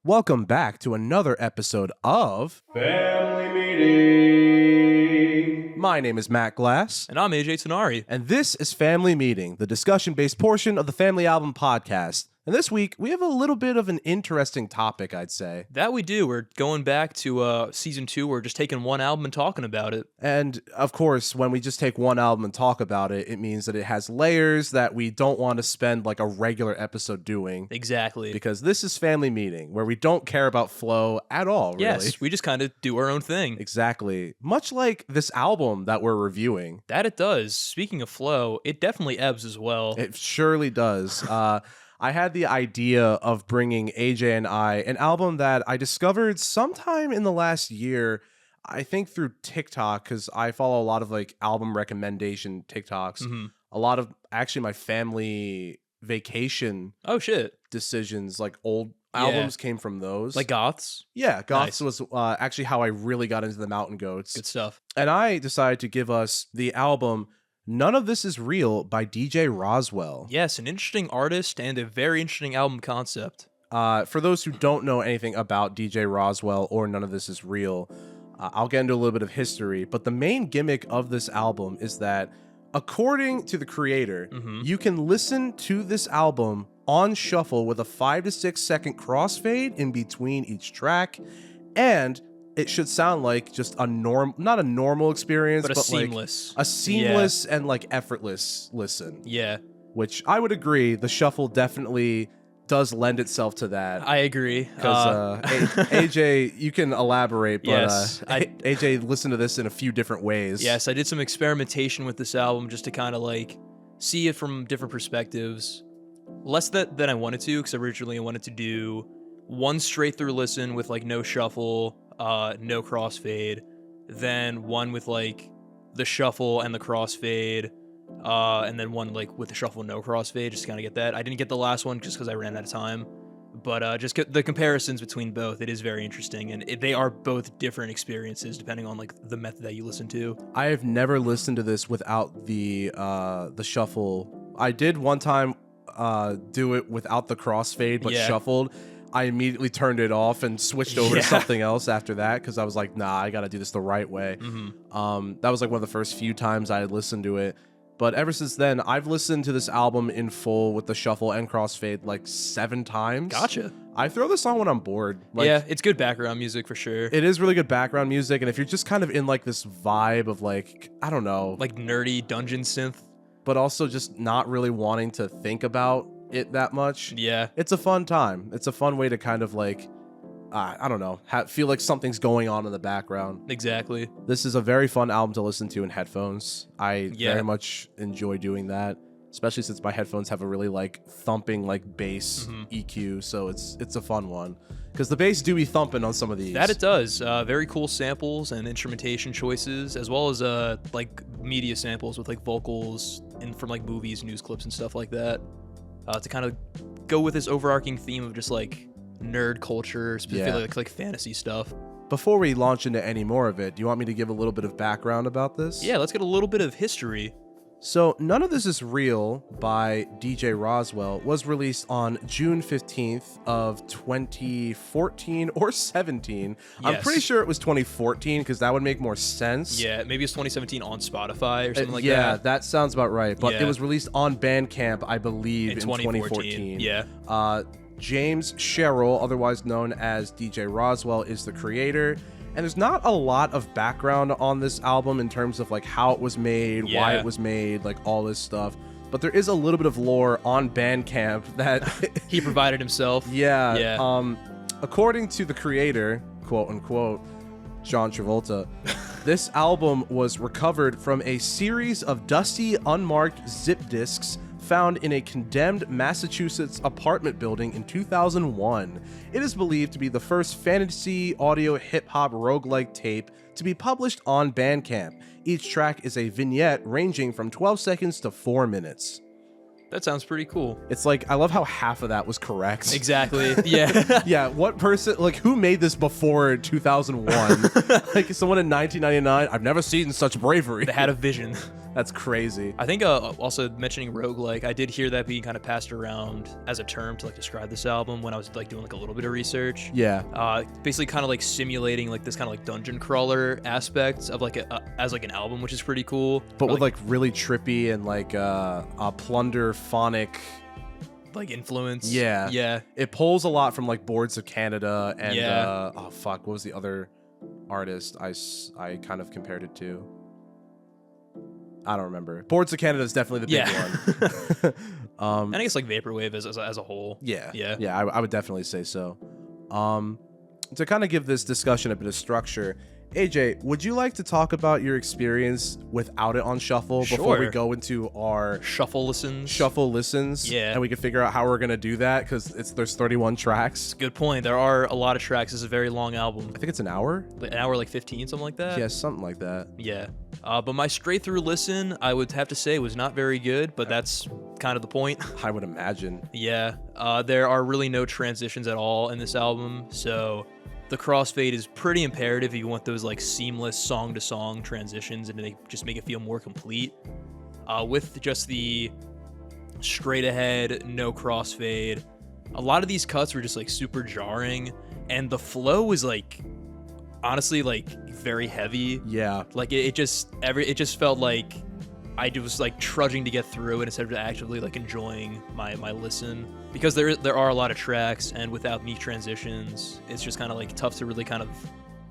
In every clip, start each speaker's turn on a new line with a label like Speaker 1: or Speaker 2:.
Speaker 1: Welcome back to another episode of
Speaker 2: Family Meeting.
Speaker 1: My name is Matt Glass,
Speaker 3: And I'm AJ Tenari.
Speaker 1: and this is Family Meeting, the discussion-based portion of the Family Album podcast. And this week, we have a little bit of an interesting topic, I'd say.
Speaker 3: That we do. We're going back to season 2. We're just taking one album and talking about it.
Speaker 1: And, of course, when we just take one album and talk about it, it means that it has layers that we don't want to spend, like, a regular episode doing.
Speaker 3: Exactly.
Speaker 1: Because this is Family Meeting, where we don't care about flow at all, really.
Speaker 3: Yes, we just kind of do our own thing.
Speaker 1: Exactly. Much like this album that we're reviewing.
Speaker 3: That it does. Speaking of flow, it definitely ebbs as well.
Speaker 1: It surely does. I had the idea of bringing AJ and I an album that I discovered sometime in the last year, I think through TikTok, because I follow a lot of like album recommendation TikToks.
Speaker 3: Mm-hmm.
Speaker 1: A lot of actually my family vacation
Speaker 3: Oh, shit.
Speaker 1: decisions, like old albums came from those.
Speaker 3: Like Goths.
Speaker 1: Yeah, Goths
Speaker 3: Nice.
Speaker 1: was actually how I really got into the Mountain Goats.
Speaker 3: Good stuff.
Speaker 1: And I decided to give us the album None of This Is Real by DJ Rozwell.
Speaker 3: Yes, an interesting artist and a very interesting album concept.
Speaker 1: For those who don't know anything about DJ Rozwell or None of This Is Real, I'll get into a little bit of history, but the main gimmick of this album is that, according to the creator, you can listen to this album on shuffle with a 5 to 6 second crossfade in between each track, and it should sound like just not a normal experience,
Speaker 3: But a
Speaker 1: like
Speaker 3: seamless.
Speaker 1: a seamless and like effortless listen.
Speaker 3: Yeah,
Speaker 1: Which I would agree, the shuffle definitely does lend itself to that.
Speaker 3: I agree.
Speaker 1: Because AJ, you can elaborate, but
Speaker 3: Yes,
Speaker 1: AJ listened to this in a few different ways.
Speaker 3: Yes, I did some experimentation with this album just to kind of like see it from different perspectives. Less than I wanted to, because originally I wanted to do one straight through listen with like no shuffle, no crossfade, then one with like the shuffle and the crossfade, and then one like with the shuffle no crossfade, just to kind of get that. I didn't get the last one just because I ran out of time. But just the comparisons between both, it is very interesting, and they are both different experiences depending on like the method that you listen to.
Speaker 1: I have never listened to this without the shuffle. I did one time do it without the crossfade, but shuffled. I immediately turned it off and switched over to something else after that because I was like, nah, I got to do this the right way. That was like one of the first few times I had listened to it. But ever since then, I've listened to this album in full with the shuffle and crossfade like 7 times.
Speaker 3: Gotcha.
Speaker 1: I throw this on when I'm bored. Like,
Speaker 3: Yeah, it's good background music for sure.
Speaker 1: it is really good background music. And if you're just kind of in like this vibe of like, I don't know,
Speaker 3: Like nerdy dungeon synth.
Speaker 1: but also just not really wanting to think about it that much.
Speaker 3: Yeah.
Speaker 1: It's a fun time. It's a fun way to kind of like, I don't know, feel like something's going on in the background.
Speaker 3: Exactly.
Speaker 1: This is a very fun album to listen to in headphones. I
Speaker 3: Yeah.
Speaker 1: very much enjoy doing that, especially since my headphones have a really like thumping like bass EQ, so it's a fun one. Because the bass do be thumping on some of these.
Speaker 3: That it does. Very cool samples and instrumentation choices, as well as like media samples with like vocals and from like movies, news clips, and stuff like that. To kind of go with this overarching theme of just like nerd culture, specifically like fantasy stuff.
Speaker 1: Before we launch into any more of it, do you want me to give a little bit of background about this?
Speaker 3: Yeah, let's get a little bit of history.
Speaker 1: So, None of This Is Real by DJ Rozwell was released on June 15th of 2014 or 17. I'm
Speaker 3: Yes.
Speaker 1: pretty sure it was 2014 because that would make more sense.
Speaker 3: Yeah, maybe it's 2017 on Spotify or something like
Speaker 1: yeah,
Speaker 3: that.
Speaker 1: that sounds about right. But
Speaker 3: Yeah.
Speaker 1: it was released on Bandcamp, I believe, in 2014.
Speaker 3: Yeah.
Speaker 1: James Sherrill, otherwise known as DJ Rozwell, is the creator. And there's not a lot of background on this album in terms of like how it was made, why it was made, like all this stuff. But there is a little bit of lore on Bandcamp that
Speaker 3: He provided himself.
Speaker 1: Yeah. According to the creator, quote unquote, John Travolta, this album was recovered from a series of dusty, unmarked zip discs found in a condemned Massachusetts apartment building in 2001. It is believed to be the first fantasy audio hip-hop roguelike tape to be published on Bandcamp. Each track is a vignette ranging from 12 seconds to 4 minutes.
Speaker 3: That sounds pretty cool.
Speaker 1: It's like, I love how half of that was correct.
Speaker 3: Exactly. Yeah.
Speaker 1: Yeah, what person, like, who made this before 2001? Like, someone in 1999? I've never seen such bravery.
Speaker 3: They had a vision.
Speaker 1: That's crazy.
Speaker 3: I think also mentioning roguelike, I did hear that being kind of passed around as a term to like describe this album when I was like doing like a little bit of research.
Speaker 1: Yeah.
Speaker 3: Basically kind of like simulating like this kind of like dungeon crawler aspects of like as like an album, which is pretty cool.
Speaker 1: But with like really trippy and like plunder phonic
Speaker 3: like influence.
Speaker 1: Yeah. It pulls a lot from like Boards of Canada and oh fuck, what was the other artist I kind of compared it to? I don't remember. Boards of Canada is definitely the big one.
Speaker 3: And I guess like vaporwave as a whole.
Speaker 1: Yeah. I would definitely say so. To kind of give this discussion a bit of structure, AJ, would you like to talk about your experience without it on shuffle before we go into our
Speaker 3: shuffle listens?
Speaker 1: Yeah, and we can figure out how we're gonna do that because there's 31 tracks.
Speaker 3: Good point. There are a lot of tracks. It's a very long album.
Speaker 1: I think it's an hour.
Speaker 3: An hour, like 15, something like that.
Speaker 1: Yeah, something like that.
Speaker 3: Yeah. But my straight through listen, I would have to say, was not very good. But that's kind of the point.
Speaker 1: I would imagine.
Speaker 3: Yeah. There are really no transitions at all in this album, so the crossfade is pretty imperative if you want those like seamless song to song transitions and they just make it feel more complete. With just the straight ahead, no crossfade, a lot of these cuts were just like super jarring, and the flow was like honestly like very heavy.
Speaker 1: Yeah.
Speaker 3: Like it just felt like I was like trudging to get through it instead of actively like enjoying my listen, because there are a lot of tracks, and without neat transitions, it's just kind of like tough to really kind of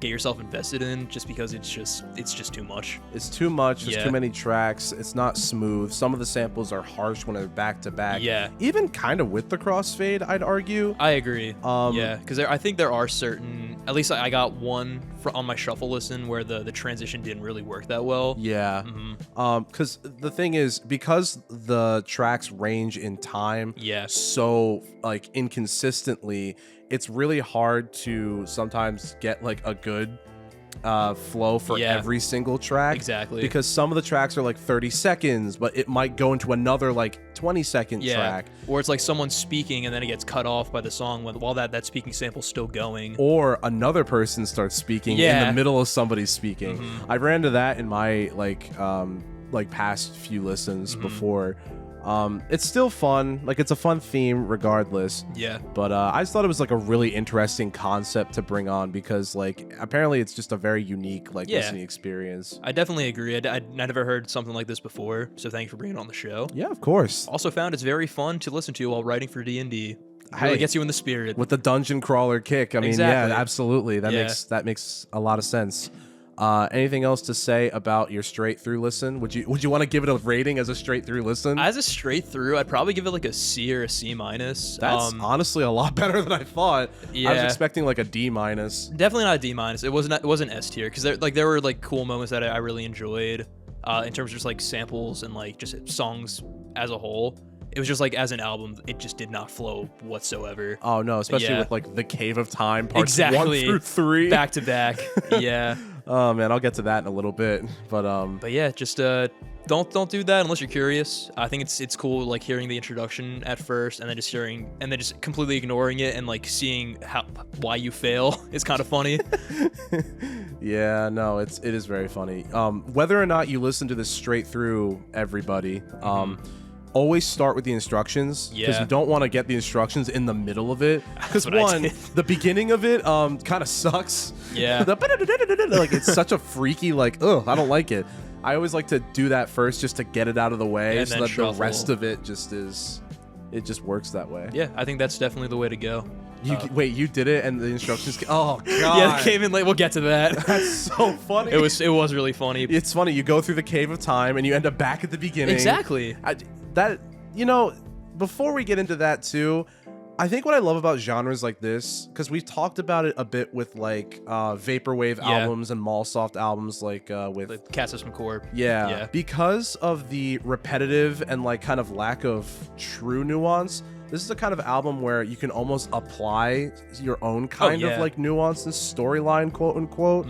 Speaker 3: get yourself invested in, just because it's just too much.
Speaker 1: It's too much. There's too many tracks. It's not smooth. Some of the samples are harsh when they're back to back.
Speaker 3: Yeah.
Speaker 1: Even kind of with the crossfade, I'd argue.
Speaker 3: I agree. Yeah, because I think there are certain. At least I got one on my shuffle listen where the transition didn't really work that well.
Speaker 1: Yeah. Because the thing is, because the tracks range in time.
Speaker 3: Yeah.
Speaker 1: So like inconsistently, it's really hard to sometimes get like a good flow for every single track.
Speaker 3: Exactly.
Speaker 1: Because some of the tracks are like 30 seconds, but it might go into another like 20-second track.
Speaker 3: Or it's like someone speaking and then it gets cut off by the song while that speaking sample's still going.
Speaker 1: Or another person starts speaking in the middle of somebody speaking. I ran into that in my like past few listens before. It's still fun. Like, it's a fun theme regardless.
Speaker 3: Yeah. But
Speaker 1: I just thought it was like a really interesting concept to bring on, because like apparently it's just a very unique like listening experience.
Speaker 3: I definitely agree. I never heard something like this before, so thank you for bringing it on the show.
Speaker 1: Yeah, of course.
Speaker 3: Also found it's very fun to listen to while writing for D&D. Really gets you in the spirit.
Speaker 1: With the dungeon crawler kick. I mean, yeah, absolutely. That makes a lot of sense. Anything else to say about your straight through listen? Would you want to give it a rating as a straight through listen?
Speaker 3: As a straight through, I'd probably give it like a C or a C minus.
Speaker 1: That's honestly a lot better than I thought. Yeah. I was expecting like a D minus.
Speaker 3: Definitely not a D minus. It wasn't S tier, because there were like cool moments that I really enjoyed in terms of just like samples and like just songs as a whole. It was just like, as an album, it just did not flow whatsoever.
Speaker 1: Oh no, especially with like the Cave of Time parts 1 through 3
Speaker 3: back to back. Yeah.
Speaker 1: Oh man, I'll get to that in a little bit, but
Speaker 3: yeah, just don't do that unless you're curious. I think it's cool like hearing the introduction at first, and then just completely ignoring it and like seeing why you fail. It's kind of funny.
Speaker 1: Yeah, no, it is very funny. Whether or not you listen to this straight through, everybody, always start with the instructions, because you don't want to get the instructions in the middle of it, because the beginning of it kind of sucks.
Speaker 3: Yeah.
Speaker 1: Like, it's such a freaky, like, ugh, I don't like it. I always like to do that first just to get it out of the way, so that the rest of it just works that way.
Speaker 3: Yeah, I think that's definitely the way to go.
Speaker 1: Wait, you did it and the instructions oh god.
Speaker 3: Yeah, it came in late. We'll get to that.
Speaker 1: That's so funny.
Speaker 3: It was really funny.
Speaker 1: It's funny, you go through the Cave of Time and you end up back at the beginning.
Speaker 3: Exactly.
Speaker 1: Before we get into that too, I think what I love about genres like this, because we've talked about it a bit with like vaporwave albums and mallsoft albums, like with
Speaker 3: Cat System Corp.
Speaker 1: Yeah, because of the repetitive and like kind of lack of true nuance. This is the kind of album where you can almost apply your own kind of like nuance and storyline, quote unquote.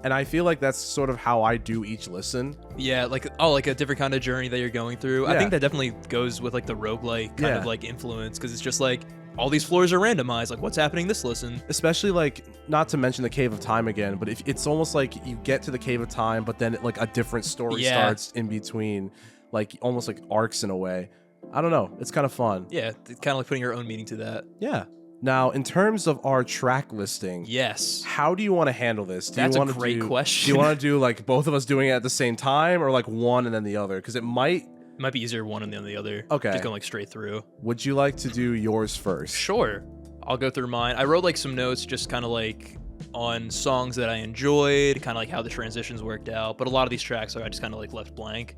Speaker 1: And I feel like that's sort of how I do each listen.
Speaker 3: Yeah, like a different kind of journey that you're going through. I think that definitely goes with like the roguelike kind of like influence, because it's just like all these floors are randomized. Like, what's happening this listen?
Speaker 1: Especially, like, not to mention the Cave of Time again, but if it's almost like you get to the Cave of Time, but then like a different story starts in between, like almost like arcs in a way. I don't know. It's kind of fun.
Speaker 3: Yeah, kind of like putting your own meaning to that.
Speaker 1: Yeah. Now, in terms of our track listing,
Speaker 3: yes,
Speaker 1: how do you want to handle this?
Speaker 3: That's a great question.
Speaker 1: Do you want to do like both of us doing it at the same time, or like one and then the other? Because it might
Speaker 3: be easier one and then the other.
Speaker 1: Okay.
Speaker 3: Just going like straight through.
Speaker 1: Would you like to do yours first?
Speaker 3: Sure. I'll go through mine. I wrote like some notes just kind of like on songs that I enjoyed, kind of like how the transitions worked out. But a lot of these tracks I just kind of like left blank.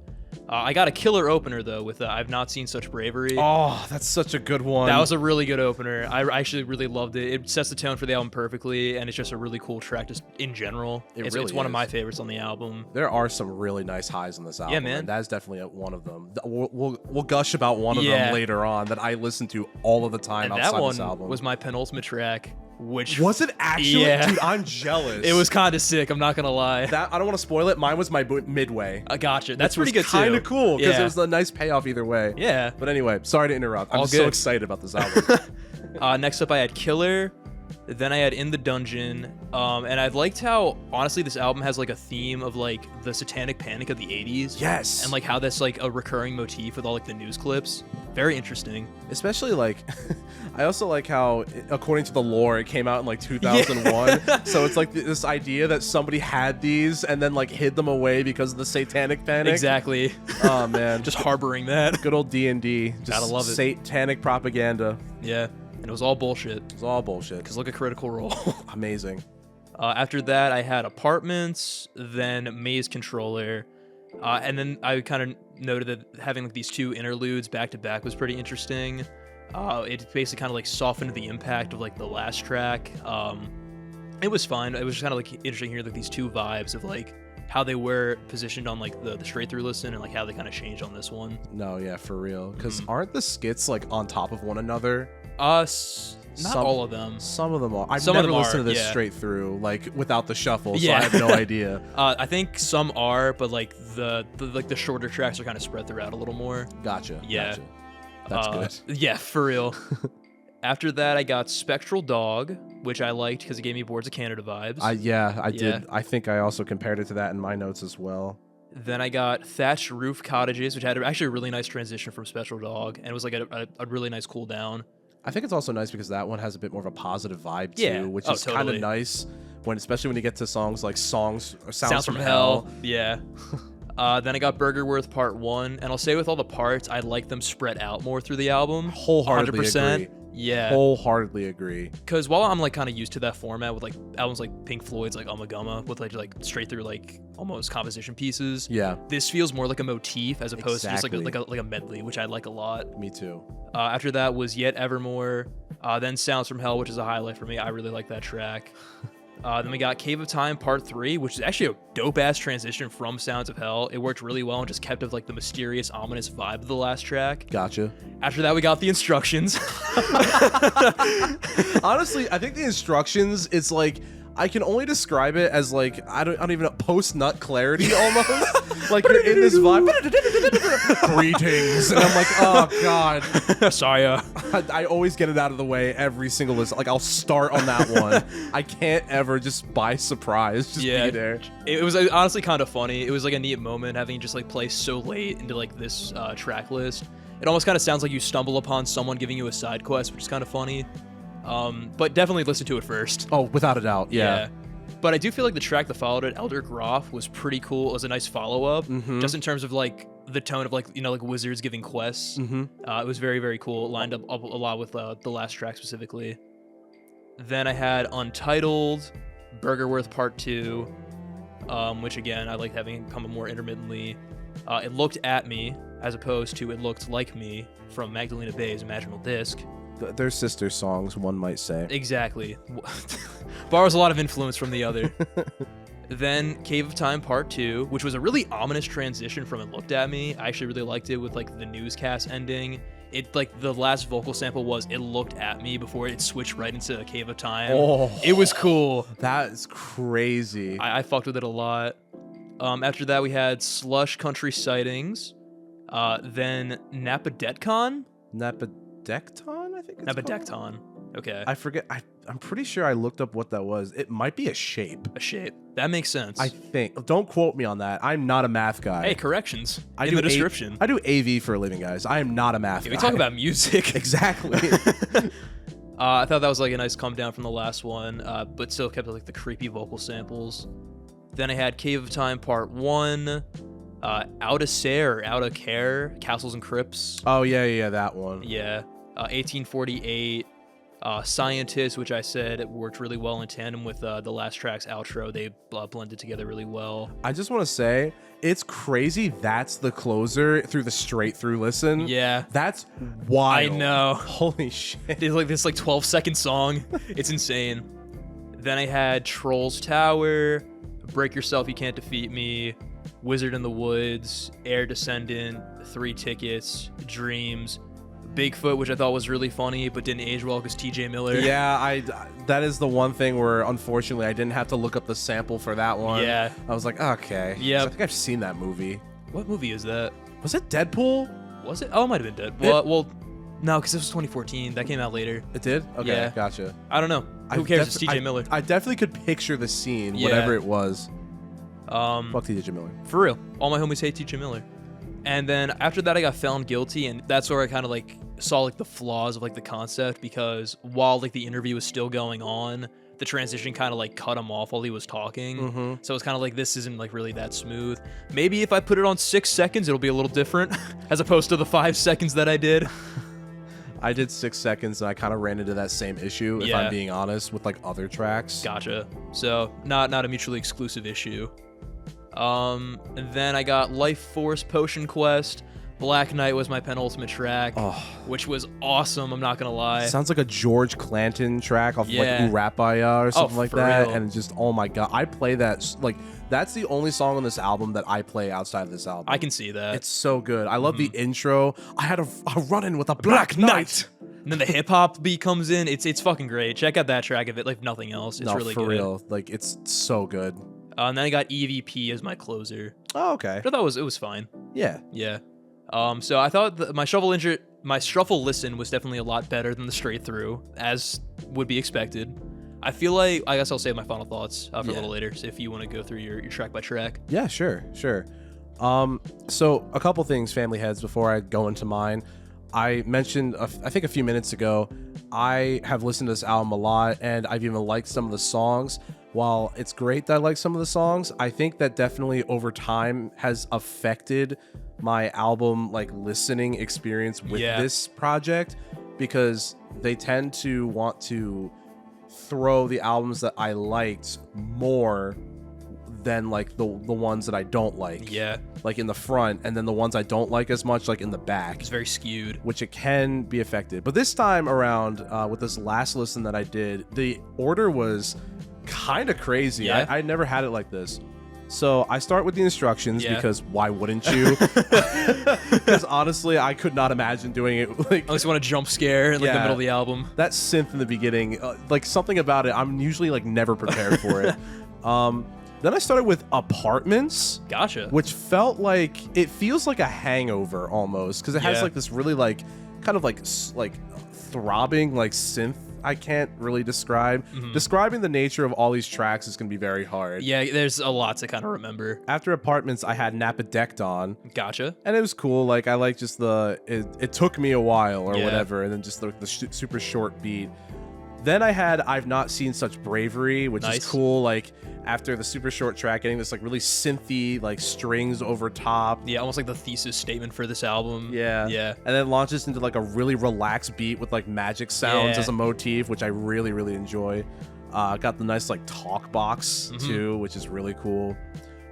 Speaker 3: I got a killer opener though with I've Not Seen Such Bravery.
Speaker 1: Oh, that's such a good one.
Speaker 3: That was a really good opener. I actually really loved it. It sets the tone for the album perfectly, and it's just a really cool track just in general. It's one of my favorites on the album.
Speaker 1: There are some really nice highs on this album.
Speaker 3: Yeah, man.
Speaker 1: And that is definitely one of them. We'll gush about one of them later on that I listen to all of the time
Speaker 3: and
Speaker 1: outside
Speaker 3: that
Speaker 1: this album.
Speaker 3: Was my penultimate track. Which
Speaker 1: was it actually?
Speaker 3: Yeah.
Speaker 1: Dude, I'm jealous.
Speaker 3: It was kind of sick. I'm not gonna lie.
Speaker 1: That I don't want to spoil it. Mine was my midway.
Speaker 3: I gotcha. That's pretty good too.
Speaker 1: Kind of cool because it was a nice payoff either way.
Speaker 3: Yeah.
Speaker 1: But anyway, sorry to interrupt. I'm so excited about this album.
Speaker 3: Next up, I had Killer. Then I had In the Dungeon. And I liked how honestly this album has like a theme of like the satanic panic of the 80s.
Speaker 1: Yes.
Speaker 3: And like how that's like a recurring motif with all like the news clips. Very interesting.
Speaker 1: Especially like, I also like how, according to the lore, it came out in like 2001. Yeah. So it's like this idea that somebody had these and then like hid them away because of the satanic panic.
Speaker 3: Exactly.
Speaker 1: Oh man.
Speaker 3: Just harboring that.
Speaker 1: Good old D&D. Just
Speaker 3: gotta love it.
Speaker 1: Satanic propaganda.
Speaker 3: Yeah. And it was all bullshit.
Speaker 1: It was all bullshit.
Speaker 3: Because look at Critical Role.
Speaker 1: Amazing.
Speaker 3: After that, I had Apartments, then Maze Controller. And then I kind of noted that having like these two interludes back to back was pretty interesting. It basically kind of like softened the impact of like the last track. It was fine. It was just kind of like interesting here, like these two vibes of like how they were positioned on like the straight through listen and like how they kind of changed on this one.
Speaker 1: No, yeah, for real. Because aren't the skits like on top of one another?
Speaker 3: Not all of them.
Speaker 1: Some of them are. I've never listened to this straight through, like without the shuffle, so I have no idea.
Speaker 3: I think some are, but like the shorter tracks are kind of spread throughout a little more.
Speaker 1: Gotcha.
Speaker 3: Yeah.
Speaker 1: Gotcha. That's good.
Speaker 3: Yeah, for real. After that, I got Spectral Dog, which I liked because it gave me Boards of Canada vibes.
Speaker 1: I did. I think I also compared it to that in my notes as well.
Speaker 3: Then I got Thatched Roof Cottages, which had actually a really nice transition from Spectral Dog, and it was like a really nice cool down.
Speaker 1: I think it's also nice because that one has a bit more of a positive vibe too, which is kind of nice especially when you get to songs like Sounds from Hell.
Speaker 3: Yeah. Then I got Burgerworth Part 1, and I'll say with all the parts, I like them spread out more through the album.
Speaker 1: Wholeheartedly 100%. Agree.
Speaker 3: Yeah.
Speaker 1: Wholeheartedly agree.
Speaker 3: Because while I'm like kind of used to that format with like albums like Pink Floyd's like Ummagumma with like straight through like almost composition pieces.
Speaker 1: Yeah.
Speaker 3: This feels more like a motif as opposed to just like a medley, which I like a lot.
Speaker 1: Me too.
Speaker 3: After that was Yet Evermore. Then Sounds from Hell, which is a highlight for me. I really like that track. Then we got Cave of Time Part 3, which is actually a dope-ass transition from Sounds of Hell. It worked really well and just kept of like the mysterious, ominous vibe of the last track.
Speaker 1: Gotcha.
Speaker 3: After that, we got The Instructions.
Speaker 1: Honestly, I think The Instructions, it's like, I can only describe it as like, I don't even know, post-nut clarity almost. Like you're in this vibe. Greetings. And I'm like, oh God.
Speaker 3: Sorry.
Speaker 1: I always get it out of the way every single listen. Like I'll start on that one. I can't ever just by surprise just be there.
Speaker 3: It was honestly kind of funny. It was like a neat moment having it just like play so late into like this track list. It almost kind of sounds like you stumble upon someone giving you a side quest, which is kind of funny. But definitely listen to it first.
Speaker 1: Oh, without a doubt, yeah.
Speaker 3: But I do feel like the track that followed it, Elder Groff, was pretty cool. It was a nice follow-up, just in terms of like the tone of like, you know, like wizards giving quests. It was very, very cool. It lined up a lot with the last track specifically. Then I had Untitled, Burgerworth Part 2, which again, I like having come more intermittently. It Looked at Me, as opposed to It Looked Like Me from Magdalena Bay's Imaginal Disc.
Speaker 1: They're sister songs, one might say.
Speaker 3: Exactly. Borrows a lot of influence from the other. Then Cave of Time Part 2, which was a really ominous transition from It Looked at Me. I actually really liked it with like the newscast ending. It like the last vocal sample was It Looked at Me before it switched right into Cave of Time.
Speaker 1: Oh,
Speaker 3: it was cool.
Speaker 1: That is crazy.
Speaker 3: I fucked with it a lot. After that, we had Slush Country Sightings. Then Napedetcon.
Speaker 1: Napedetcon, I think it's called.
Speaker 3: Napedetcon. Okay.
Speaker 1: I forget. I'm pretty sure I looked up what that was. It might be a shape.
Speaker 3: A shape. That makes sense.
Speaker 1: I think. Don't quote me on that. I'm not a math guy.
Speaker 3: Hey, corrections
Speaker 1: I
Speaker 3: in
Speaker 1: do
Speaker 3: the description.
Speaker 1: I do AV for a living, guys. I am not a math guy.
Speaker 3: We talk about music.
Speaker 1: Exactly.
Speaker 3: I thought that was like a nice come down from the last one, but still kept like the creepy vocal samples. Then I had Cave of Time Part 1, Out of Care, Out of Care, Castles and Crypts.
Speaker 1: Oh, yeah, that one.
Speaker 3: Yeah. 1848, Scientist, which I said worked really well in tandem with the last track's outro. They blended together really well.
Speaker 1: I just want to say, it's crazy that's the closer through the straight through listen.
Speaker 3: Yeah.
Speaker 1: That's wild.
Speaker 3: I know.
Speaker 1: Holy shit.
Speaker 3: It's like this 12-second song. It's insane. Then I had Trolls Tower, Break Yourself, You Can't Defeat Me, Wizard in the Woods, Air Descendant, 3 Tickets, Dreams, Bigfoot, which I thought was really funny, but didn't age well because TJ Miller.
Speaker 1: Yeah, that is the one thing where, unfortunately, I didn't have to look up the sample for that one.
Speaker 3: Yeah.
Speaker 1: I was like, okay.
Speaker 3: Yeah.
Speaker 1: I think I've seen that movie.
Speaker 3: What movie is that?
Speaker 1: Was it Deadpool?
Speaker 3: Was it? Oh, it might have been Dead. Well, no, because it was 2014. That came out later.
Speaker 1: It did? Okay,
Speaker 3: Yeah.
Speaker 1: gotcha.
Speaker 3: I don't know. Who cares? It's TJ Miller.
Speaker 1: I definitely could picture the scene,
Speaker 3: Yeah.
Speaker 1: whatever it was.
Speaker 3: Fuck
Speaker 1: Fuck TJ Miller.
Speaker 3: For real. All my homies hate TJ Miller. And then after that, I got found guilty, and that's where I kind of like saw like the flaws of like the concept, because while like the interview was still going on, the transition kind of like cut him off while he was talking.
Speaker 1: Mm-hmm.
Speaker 3: So it's kind of like, this isn't like really that smooth. Maybe if I put it on 6 seconds, it'll be a little different as opposed to the 5 seconds that I did.
Speaker 1: I did 6 seconds, and I kind of ran into that same issue, if
Speaker 3: Yeah.
Speaker 1: I'm being honest, with like other tracks.
Speaker 3: Gotcha. So not a mutually exclusive issue. And then I got Life Force Potion Quest. Black Knight was my penultimate track, which was awesome. I'm not gonna lie.
Speaker 1: Sounds like a George Clanton track off
Speaker 3: Yeah.
Speaker 1: like Urapaya or something like
Speaker 3: for
Speaker 1: that,
Speaker 3: real.
Speaker 1: and just oh my god, I play that like that's the only song on this album that I play outside of this album.
Speaker 3: I can see that.
Speaker 1: It's so good. I love the intro. I had a run-in with a Black Knight.
Speaker 3: And then the hip hop beat comes in. It's fucking great. Check out that track if it like nothing else. It's
Speaker 1: No,
Speaker 3: really
Speaker 1: for
Speaker 3: good.
Speaker 1: real. Like it's so good.
Speaker 3: And then I got EVP as my closer.
Speaker 1: Oh, okay.
Speaker 3: I thought it was fine.
Speaker 1: Yeah.
Speaker 3: Yeah. So I thought my shuffle listen was definitely a lot better than the straight through, as would be expected. I feel like, I guess I'll save my final thoughts for a little later, so if you want to go through your track by track.
Speaker 1: Yeah, sure. So a couple things, family heads, before I go into mine. I mentioned, I think a few minutes ago, I have listened to this album a lot, and I've even liked some of the songs. While it's great that I like some of the songs, I think that definitely over time has affected my album like listening experience with this project, because they tend to want to throw the albums that I liked more than like the ones that I don't like.
Speaker 3: Yeah.
Speaker 1: Like in the front, and then the ones I don't like as much like in the back.
Speaker 3: It's very skewed.
Speaker 1: Which it can be affected. But this time around, with this last listen that I did, the order was kind of crazy.
Speaker 3: Yeah.
Speaker 1: I never had it like this. So I start with the instructions because why wouldn't you? Because honestly, I could not imagine doing it. Like,
Speaker 3: Unless you want a jump scare in like the middle of the album.
Speaker 1: That synth in the beginning, like something about it, I'm usually like never prepared for it. Then I started with Apartments.
Speaker 3: Gotcha.
Speaker 1: Which felt like, it feels like a hangover almost, because it has like this really like kind of like throbbing like synth. I can't really describe. Describing the nature of all these tracks is going to be very hard.
Speaker 3: Yeah, there's a lot to kind of remember.
Speaker 1: After Apartments, I had Napedetcon.
Speaker 3: Gotcha.
Speaker 1: And it was cool. Like, I like just it took me a while or whatever, and then just the super short beat. Then I had I've Not Seen Such Bravery, which is cool. Like, after the super short track, getting this like really synthy like strings over top.
Speaker 3: Yeah, almost like the thesis statement for this album.
Speaker 1: Yeah. And then launches into like a really relaxed beat with like magic sounds as a motif, which I really, really enjoy. Got the nice like talk box too, which is really cool.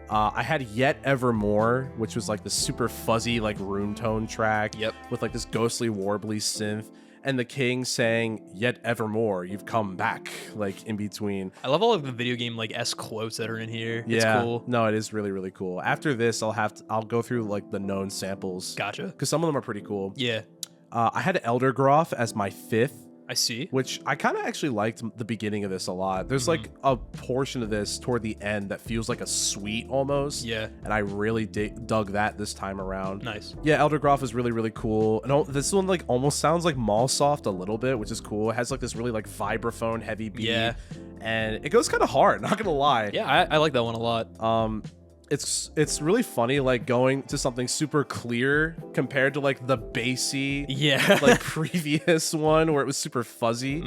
Speaker 1: I had Yet Evermore, which was like the super fuzzy like room tone track with like this ghostly warbly synth. And the King saying, "Yet evermore, you've come back," like in between.
Speaker 3: I love all of the video game like S quotes that are in here.
Speaker 1: Yeah,
Speaker 3: it's cool.
Speaker 1: No, it is really, really cool. After this, I'll go through like the known samples.
Speaker 3: Gotcha.
Speaker 1: Because some of them are pretty cool.
Speaker 3: Yeah.
Speaker 1: I had Eldergroff as my 5th.
Speaker 3: I see.
Speaker 1: which I kind of actually liked the beginning of this a lot. There's like a portion of this toward the end that feels like a suite almost.
Speaker 3: Yeah.
Speaker 1: And I really dug that this time around.
Speaker 3: Nice.
Speaker 1: Yeah, Elder Groff is really, really cool. And this one like almost sounds like Mallsoft a little bit, which is cool. It has like this really like vibraphone heavy beat.
Speaker 3: Yeah.
Speaker 1: And it goes kind of hard, not gonna lie.
Speaker 3: Yeah, I like that one a lot.
Speaker 1: It's really funny like going to something super clear compared to like the bassy
Speaker 3: Yeah.
Speaker 1: like previous one where it was super fuzzy.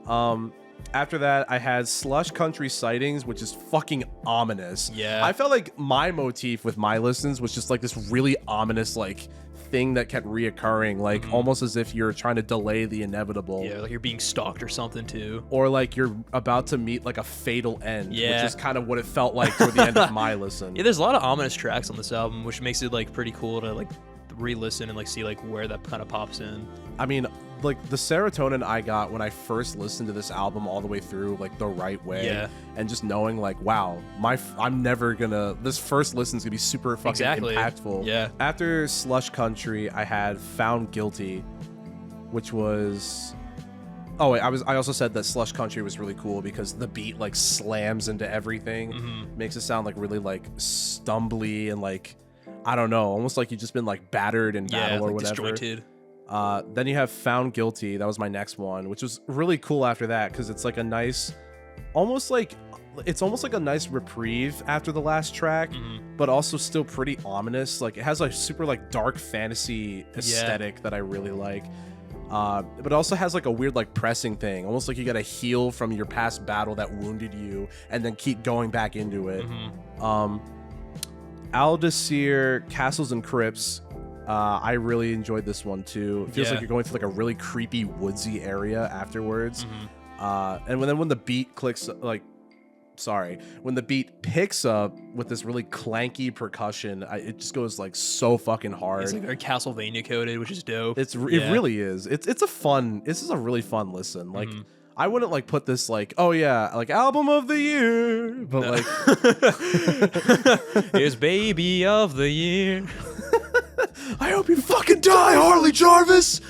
Speaker 1: After that I had Slush Country Sightings, which is fucking ominous.
Speaker 3: Yeah.
Speaker 1: I felt like my motif with my listens was just like this really ominous like thing that kept reoccurring, like almost as if you're trying to delay the inevitable.
Speaker 3: Yeah, like you're being stalked or something too.
Speaker 1: Or like you're about to meet like a fatal end,
Speaker 3: Yeah.
Speaker 1: which is kind of what it felt like toward the end of my listen.
Speaker 3: Yeah, there's a lot of ominous tracks on this album, which makes it like pretty cool to like re-listen and like see like where that kind of pops in.
Speaker 1: I mean, like the serotonin I got when I first listened to this album all the way through, like the right way,
Speaker 3: Yeah.
Speaker 1: and just knowing like, wow, I'm never gonna. This first listen's gonna be super fucking impactful.
Speaker 3: Yeah.
Speaker 1: After Slush Country, I had Found Guilty, which was. Oh wait, I also said that Slush Country was really cool because the beat like slams into everything, makes it sound like really like stumbly and like, I don't know, almost like you've just been like battered in battle or
Speaker 3: like
Speaker 1: whatever.
Speaker 3: disjointed.
Speaker 1: Then you have Found Guilty. That was my next one, which was really cool after that because it's like a nice, almost like a nice reprieve after the last track, but also still pretty ominous. Like it has like super like dark fantasy aesthetic that I really like. But it also has like a weird like pressing thing, almost like you gotta heal from your past battle that wounded you and then keep going back into it. Aldecir, Castles and Crypts. I really enjoyed this one too. It feels like you're going through like a really creepy woodsy area afterwards. And when the beat when the beat picks up with this really clanky percussion, it just goes like so fucking hard.
Speaker 3: It's like very Castlevania coded, which is dope.
Speaker 1: It really is. This is a really fun listen. Like I wouldn't like put this like, oh yeah, like album of the year, but like
Speaker 3: here's baby of the year.
Speaker 1: I hope you fucking die, Harley Jarvis.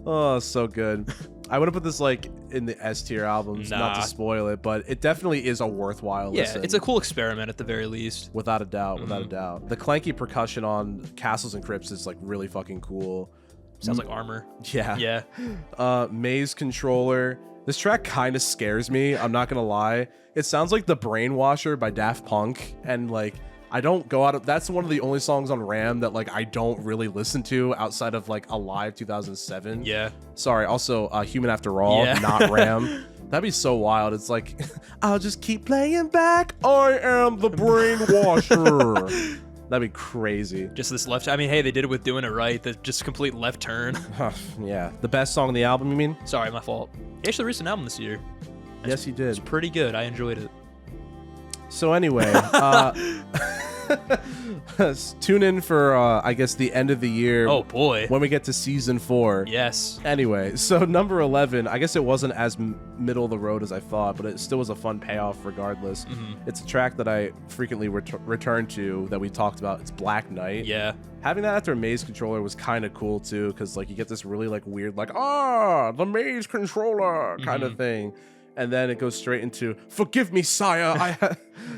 Speaker 1: Oh, so good. I would have put this like in the S tier albums, not to spoil it, but it definitely is a worthwhile listen.
Speaker 3: Yeah, it's a cool experiment at the very least.
Speaker 1: Without a doubt, without a doubt. The clanky percussion on Castles and Crypts is like really fucking cool.
Speaker 3: Sounds like Armor.
Speaker 1: Yeah.
Speaker 3: Yeah.
Speaker 1: Maze Controller. This track kind of scares me, I'm not gonna lie. It sounds like The Brainwasher by Daft Punk, and like I don't go out of, that's one of the only songs on Ram that like I don't really listen to outside of like Alive 2007.
Speaker 3: Yeah.
Speaker 1: Sorry, also Human After All, not Ram. That'd be so wild. It's like, I'll just keep playing back. I am the brainwasher. That'd be crazy.
Speaker 3: Just this left. I mean, hey, they did it with Doing It Right. The just complete left turn.
Speaker 1: Yeah. The best song on the album, you mean?
Speaker 3: Sorry, my fault. He actually released an album this year.
Speaker 1: Yes, he did.
Speaker 3: It's pretty good. I enjoyed it.
Speaker 1: So anyway, tune in for, I guess, the end of the year.
Speaker 3: Oh, boy.
Speaker 1: When we get to season 4.
Speaker 3: Yes.
Speaker 1: Anyway, so number 11, I guess it wasn't as middle of the road as I thought, but it still was a fun payoff regardless. It's a track that I frequently return to that we talked about. It's Black Knight.
Speaker 3: Yeah.
Speaker 1: Having that after a Maze Controller was kind of cool too, because like you get this really like weird like, the Maze Controller kind of thing. And then it goes straight into "Forgive me, sire."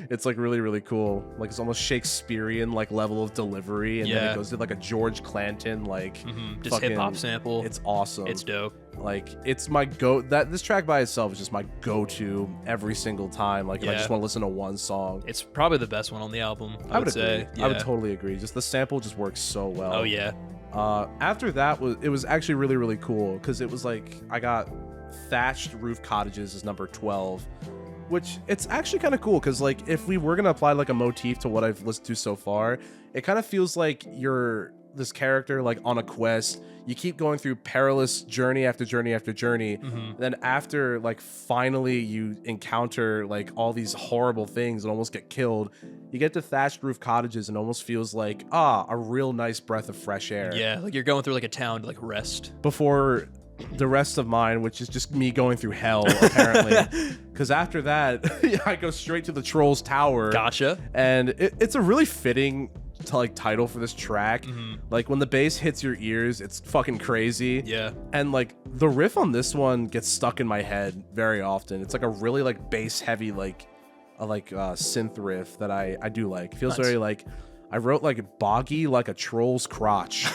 Speaker 1: It's like really, really cool. Like it's almost Shakespearean like level of delivery, and then it goes to like a George Clanton like
Speaker 3: just hip hop sample.
Speaker 1: It's awesome.
Speaker 3: It's dope.
Speaker 1: Like it's my this track by itself is just my go-to every single time. Like if I just want to listen to one song,
Speaker 3: it's probably the best one on the album. I would say.
Speaker 1: I would totally agree. Just the sample just works so well.
Speaker 3: Oh yeah.
Speaker 1: After that it was actually really, really cool because it was like I got Thatched Roof Cottages is number 12, which it's actually kind of cool because like if we were gonna apply like a motif to what I've listened to so far, it kind of feels like you're this character like on a quest. You keep going through perilous journey after journey after journey. Then after like finally you encounter like all these horrible things and almost get killed, you get to Thatched Roof Cottages and almost feels like a real nice breath of fresh air.
Speaker 3: Yeah, like you're going through like a town to like rest
Speaker 1: before the rest of mine, which is just me going through hell apparently, because after that I go straight to the Trolls Tower.
Speaker 3: Gotcha.
Speaker 1: And it's a really fitting like title for this track. Like when the bass hits your ears, it's fucking crazy.
Speaker 3: Yeah.
Speaker 1: And like the riff on this one gets stuck in my head very often. It's like a really like bass heavy like synth riff that I do like. It feels very like I wrote like boggy like a troll's crotch.